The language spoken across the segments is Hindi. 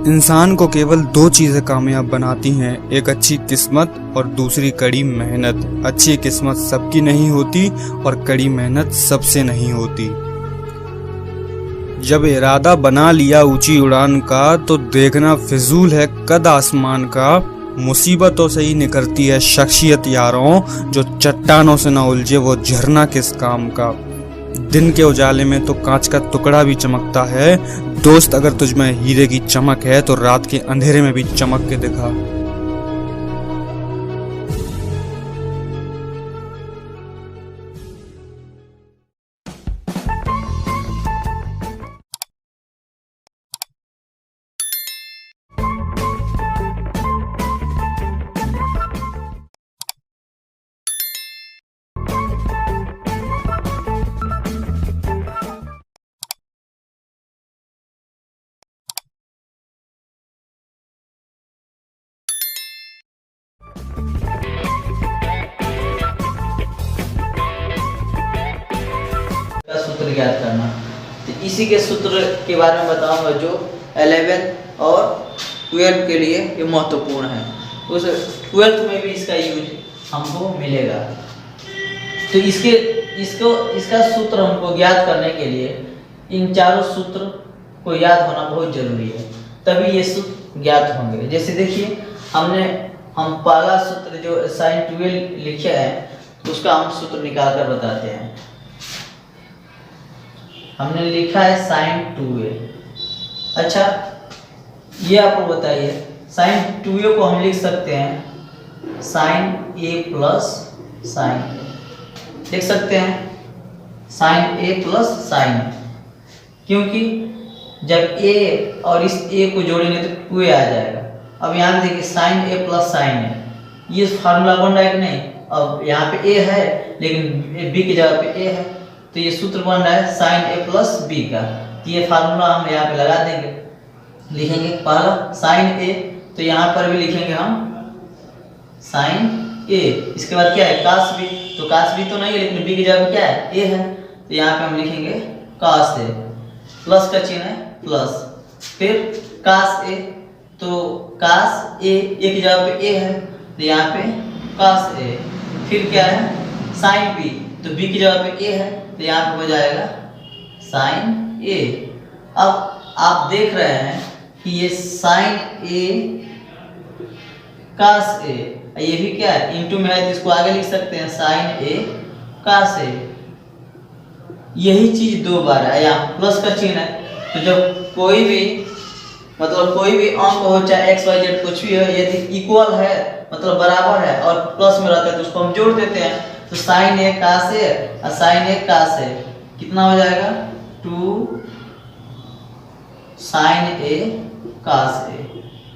इंसान को केवल दो चीज़ें कामयाब बनाती हैं, एक अच्छी किस्मत और दूसरी कड़ी मेहनत। अच्छी किस्मत सबकी नहीं होती और कड़ी मेहनत सबसे नहीं होती। जब इरादा बना लिया ऊंची उड़ान का तो देखना फिजूल है कद आसमान का। मुसीबतों से ही निकलती है शख्सियत यारों, जो चट्टानों से ना उलझे वो झरना किस काम का। दिन के उजाले में तो कांच का टुकड़ा भी चमकता है। दोस्त अगर तुझ में हीरे की चमक है तो रात के अंधेरे में भी चमक के दिखा। सूत्र ज्ञात करना, तो इसी के सूत्र के बारे में बताऊंगा जो 11 और 12 के लिए ये महत्वपूर्ण है। उस 12th में भी इसका यूज हमको मिलेगा। तो इसका सूत्र हमको ज्ञात करने के लिए इन चारों सूत्र को याद होना बहुत जरूरी है, तभी ये सूत्र ज्ञात होंगे। जैसे देखिए हम पहला सूत्र जो sin 12 लिखे हैं उसका हम सूत्र निकाल कर बताते हैं। हमने लिखा है sin 2a। अच्छा, ये आपको बताइए sin 2a को हम लिख सकते हैं sin a plus sin a, लिख सकते हैं sin a plus sin a, क्योंकि जब a और इस a को जोड़ेंगे तो 2a आ जाएगा। अब यहाँ पे देखिए sin a plus sin a, ये फार्मूला बन रहा है कि नहीं। अब यहाँ पे a है लेकिन b की जगह पे a है, तो ये सूत्र बन रहा है sin a प्लस b का। तो ये फार्मूला हम यहाँ पे लगा देंगे, लिखेंगे पहला sin a, तो यहाँ पर भी लिखेंगे हम sin a। इसके बाद क्या है cos b, तो cos b तो नहीं है लेकिन b की जगह पे क्या है a है, तो यहाँ पे हम लिखेंगे cos a, प्लस का चिन्ह है प्लस, फिर cos a, तो cos a की जगह पे a है तो यहाँ पे cos a, फिर क्या है sin b, तो b की जगह पे a है तो यहाँ पे हो जाएगा sin a। अब आप देख रहे हैं कि ये sin a cos a, ये भी क्या है इंटू में है तो इसको आगे लिख सकते हैं sin a cos a। यही चीज दो बार है, यहाँ प्लस का चिन्ह है, तो जब कोई भी अंक हो चाहे x y z कुछ भी हो, यदि इक्वल है मतलब बराबर है और प्लस में रहता है तो उसको हम जोड़ देते हैं। तो sin a cos a और sin a cos a कितना हो जाएगा 2 sin a cos a।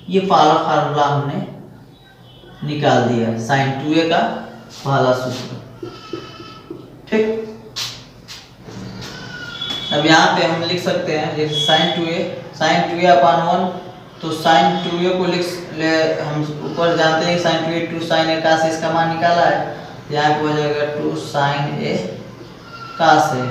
ये पहला फार्मूला हमने निकाल दिया sin 2a का पहला सूत्र। ठीक, अब यहाँ पे हम लिख सकते हैं जैसे sin 2a अपन 1, तो sin 2a को हम ऊपर जानते हैं sin 2a 2 sin a cos a, इसका मान निकाला है, यहाँ पे हो जाएगा 2 sin a cos a।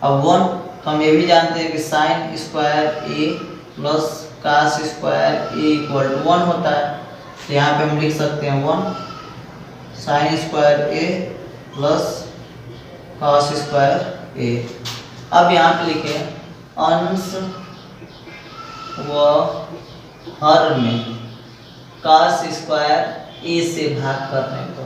अब 1 हम ये भी जानते हैं कि sin square a plus cos square a equal to 1 होता है, तो यहाँ पे हम लिख सकते हैं 1 sin square a plus cos square a। अब यहाँ पे लिखे अंश व हर में cos स्क्वायर a से भाग करने पर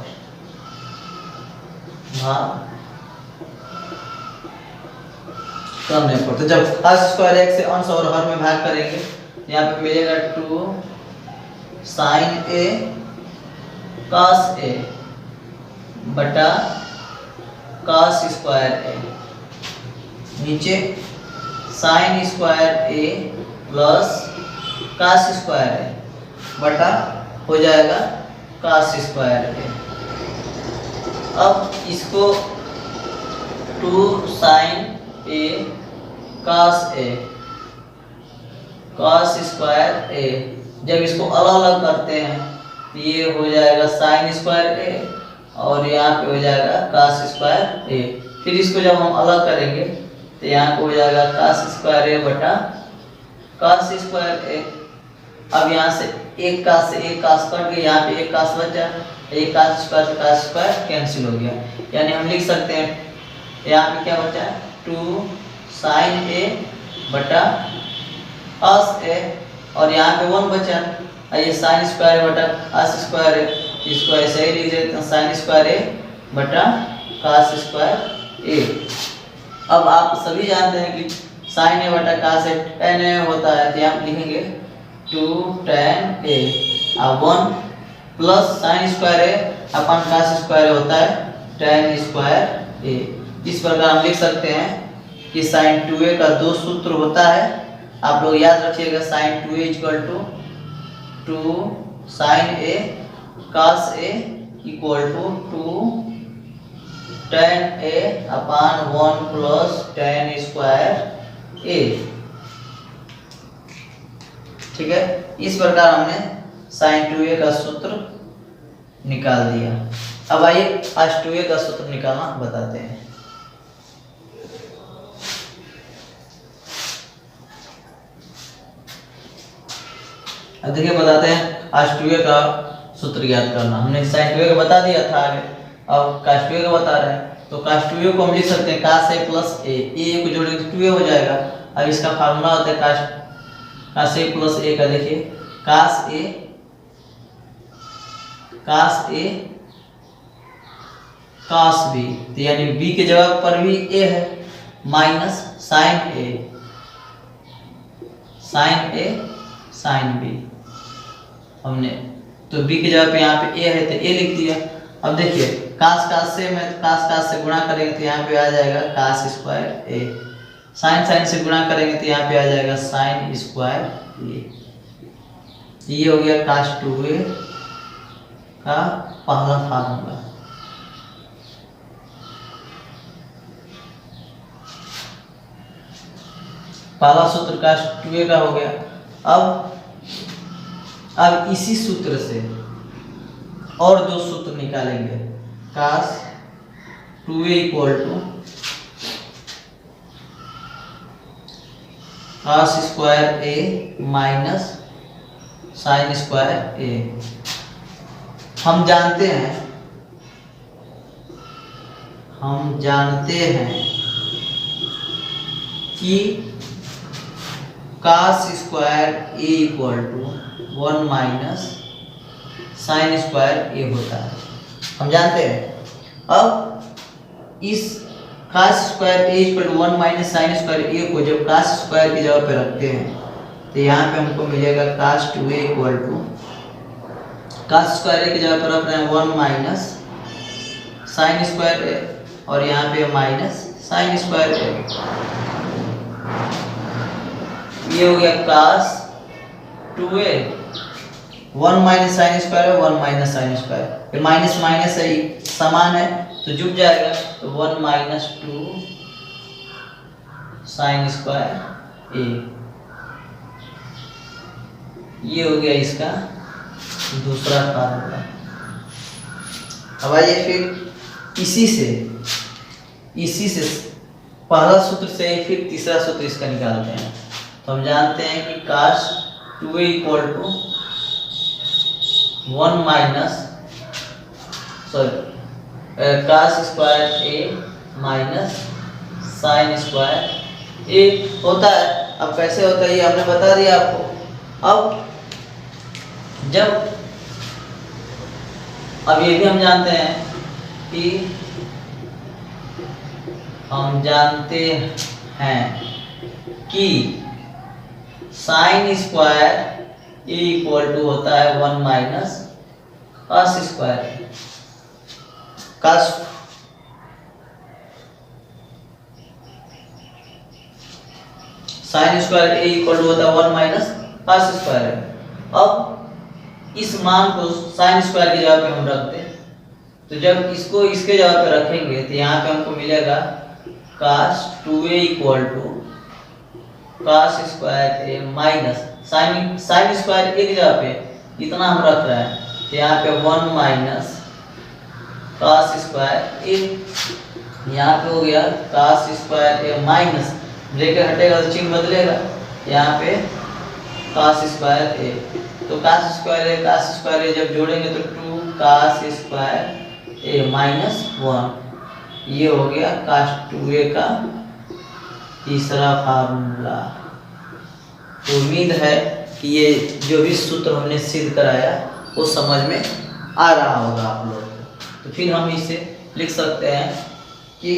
तो जब cos स्क्वायर x से अंश और हर में भाग करेंगे तो यहाँ पे मिलेगा 2 sin a cos a बटा cos स्क्वायर a, नीचे sin square a plus cos square a बटा हो जाएगा cos स्क्वायर a। अब इसको 2 sin a cos a cos square a, जब इसको अलग अलग करते हैं तो ये हो जाएगा sin स्क्वायर a और यहाँ पे हो जाएगा cos स्क्वायर a। फिर इसको जब हम अलग करेंगे तो यहाँ पे हो जाएगा cos स्क्वायर a बटा cos स्क्वायर ए। अब यहाँ से एक कास कट गया, यहाँ पे एक कास बचा, एक कास स्क्वायर से कास स्क्वायर कैंसिल हो गया, यानी हम लिख सकते हैं यहाँ पे क्या बचा, 2 sin ए बटा cos ए, और यहाँ पे 1 बचा, ये sin स्क्वायर बटा cos स्क्वायर है, इसको ऐसे ही लिख देते हैं sin स्क्वायर ए बटा cos स्क्वायर ए। अब आप सभी जानते हैं कि sin ए बटा cos ए tan ए होता है, तो यहाँ लिखेंगे 2 tan ए, अब 1 प्लस sin स्क्वायर ए अपन cos स्क्वायर होता है tan स्क्वायर ए। इस प्रकार हम लिख सकते हैं कि sin 2a का दो सूत्र होता है, आप लोग याद रखिएगा। sin 2a equal to 2 sin a cos a equal to 2 tan a upon 1 plus tan square a। ठीक है, इस प्रकार हमने sin 2a का सूत्र निकाल दिया। अब आइए cos 2a का सूत्र निकालना बताते हैं। अब देखिए बताते हैं cos 2a का सूत्र याद करना। हमने sin 2a का बता दिया था आगे, अब cos 2a का बता रहे हैं, तो cos 2a को हम लिख सकते हैं cos a प्लस a को जोड़ेंगे तो 2a हो जाएगा। अब इसका फार्मूला होता है cos a प्लस a का, देखिए cos a cos b, तो यानी b के जगह पर भी a है, minus sin a sin b हमने, तो b की जगह पे यहाँ पे a है तो a लिख दिया। अब देखिए cos से गुणा करेंगे तो यहाँ पे आ जाएगा cos स्क्वायर a, sin से गुणा करेंगे तो यहाँ पे आ जाएगा sin स्क्वायर a। ये हो गया cos 2a का पहला फार्मूला। पहला सूत्र cos 2a का हो गया। अब इसी सूत्र से और दो सूत्र निकालेंगे, cos 2a equal to cos square a minus sin square a। हम जानते हैं कि cos square a equal to 1 minus sin square a होता है, हम जानते हैं। अब इस cos square a equal to 1 minus sin square a को जब cos स्क्वायर की जगह पे रखते हैं तो यहाँ पे हमको मिलेगा cos 2a equal to, cos square a की जगह पर रख रहे हैं 1 माइनस sin स्क्वायर a, और यहाँ पे माइनस sin स्क्वायर a। ये हो गया cos 2a, 1 minus sin square है, 1 माइनस sin स्क्वायर, फिर माइनस माइनस है समान है तो जुड़ जाएगा, तो 1 माइनस 2 sin स्क्वायर a। ये हो गया इसका दूसरा फार्मूला। अब आइए फिर इसी से पहला सूत्र से फिर तीसरा सूत्र इसका निकालते हैं। तो हम जानते हैं कि cos 2a equal to 1 minus cos square a minus sin square a होता है। अब कैसे होता है ये हमने बता दिया आपको। अब ये भी हम जानते हैं कि sin square a equal to होता है 1 minus cos square cos sin square a equal to होता है 1 माइनस cos स्क्वायर। अब इस मान को sin स्क्वायर की जगह पे हम रखते हैं, तो जब इसको इसके जगह पे रखेंगे तो यहाँ पे हमको मिलेगा cos 2a equal to cos square a minus sin square a की जगह पे इतना हम रख रहे हैं, तो यहाँ पे 1 माइनस cos स्क्वायर a, यहाँ पे हो गया cos square a minus, bracket हटेगा तो चिन्ह बदलेगा, यहाँ पे cos स्क्वायर ए। तो cos स्क्वायर ए जब जोड़ेंगे तो 2 cos स्क्वायर ए माइनस 1, ये हो गया cos 2a का तीसरा फार्मूला। तो उम्मीद है कि ये जो भी सूत्र हमने सिद्ध कराया वो समझ में आ रहा होगा आप लोग को। तो फिर हम इसे लिख सकते हैं कि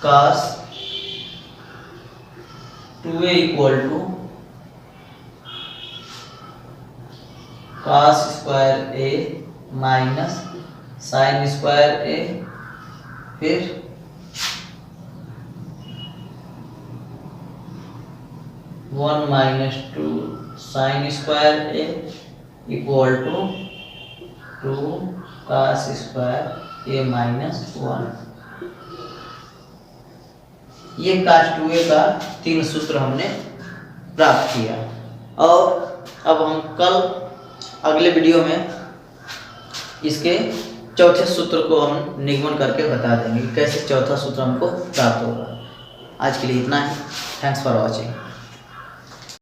cos 2a equal to cos square A minus sine square A, फिर 1 minus 2 sine square A equal to 2 cos square A minus 1। ये cos 2a का 3 सूत्र हमने प्राप्त किया। और अब हम कल अगले वीडियो में इसके चौथे सूत्र को हम निगमन करके बता देंगे कैसे चौथा सूत्र हमको प्राप्त होगा। आज के लिए इतना ही। Thanks for watching.